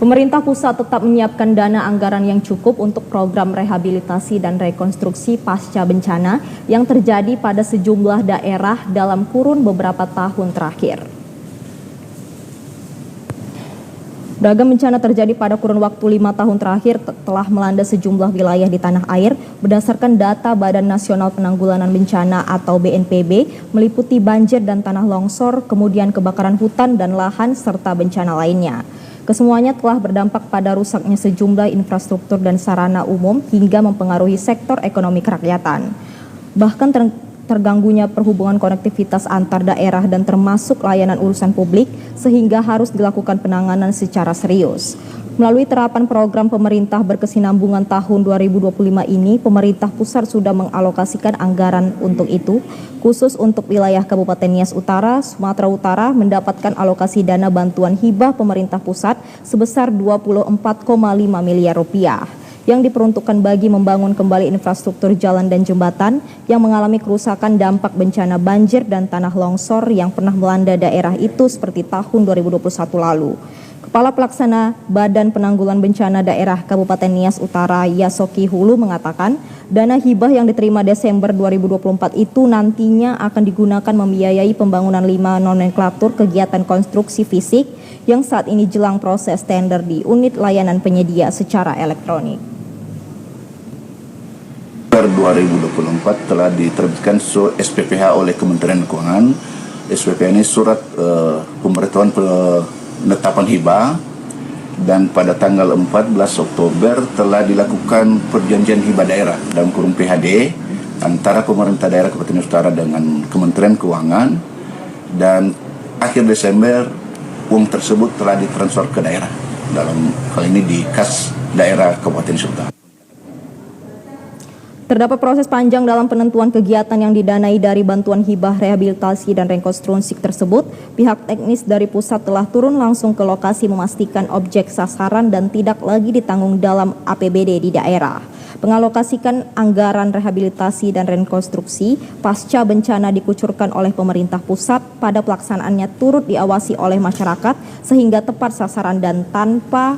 Pemerintah pusat tetap menyiapkan dana anggaran yang cukup untuk program rehabilitasi dan rekonstruksi pasca bencana yang terjadi pada sejumlah daerah dalam kurun beberapa tahun terakhir. Beragam bencana terjadi pada kurun waktu 5 tahun terakhir telah melanda sejumlah wilayah di tanah air berdasarkan data Badan Nasional Penanggulangan Bencana atau BNPB meliputi banjir dan tanah longsor, kemudian kebakaran hutan dan lahan serta bencana lainnya. Kesemuanya telah berdampak pada rusaknya sejumlah infrastruktur dan sarana umum hingga mempengaruhi sektor ekonomi kerakyatan. Bahkan terganggunya perhubungan konektivitas antar daerah dan termasuk layanan urusan publik sehingga harus dilakukan penanganan secara serius. Melalui terapan program pemerintah berkesinambungan tahun 2025 ini, pemerintah pusat sudah mengalokasikan anggaran untuk itu, khusus untuk wilayah Kabupaten Nias Utara, Sumatera Utara mendapatkan alokasi dana bantuan hibah pemerintah pusat sebesar 24,5 miliar rupiah yang diperuntukkan bagi membangun kembali infrastruktur jalan dan jembatan yang mengalami kerusakan dampak bencana banjir dan tanah longsor yang pernah melanda daerah itu seperti tahun 2021 lalu. Kepala Pelaksana Badan Penanggulangan Bencana Daerah Kabupaten Nias Utara Yasoki Hulu mengatakan dana hibah yang diterima Desember 2024 itu nantinya akan digunakan membiayai pembangunan 5 nomenklatur kegiatan konstruksi fisik yang saat ini jelang proses tender di unit layanan penyedia secara elektronik. 2024 telah diterbitkan SPPH oleh Kementerian Keuangan. SPPH ini surat pemberitahuan penetapan hibah, dan pada tanggal 14 Oktober telah dilakukan perjanjian hibah daerah dalam kurung PHD antara pemerintah daerah Kabupaten Utara dengan Kementerian Keuangan, dan akhir Desember uang tersebut telah ditransfer ke daerah, dalam hal ini di kas daerah Kabupaten Utara. Terdapat proses panjang dalam penentuan kegiatan yang didanai dari bantuan hibah rehabilitasi dan rekonstruksi tersebut. Pihak teknis dari pusat telah turun langsung ke lokasi memastikan objek sasaran dan tidak lagi ditanggung dalam APBD di daerah. Pengalokasikan anggaran rehabilitasi dan rekonstruksi pasca bencana dikucurkan oleh pemerintah pusat, pada pelaksanaannya turut diawasi oleh masyarakat sehingga tepat sasaran dan tanpa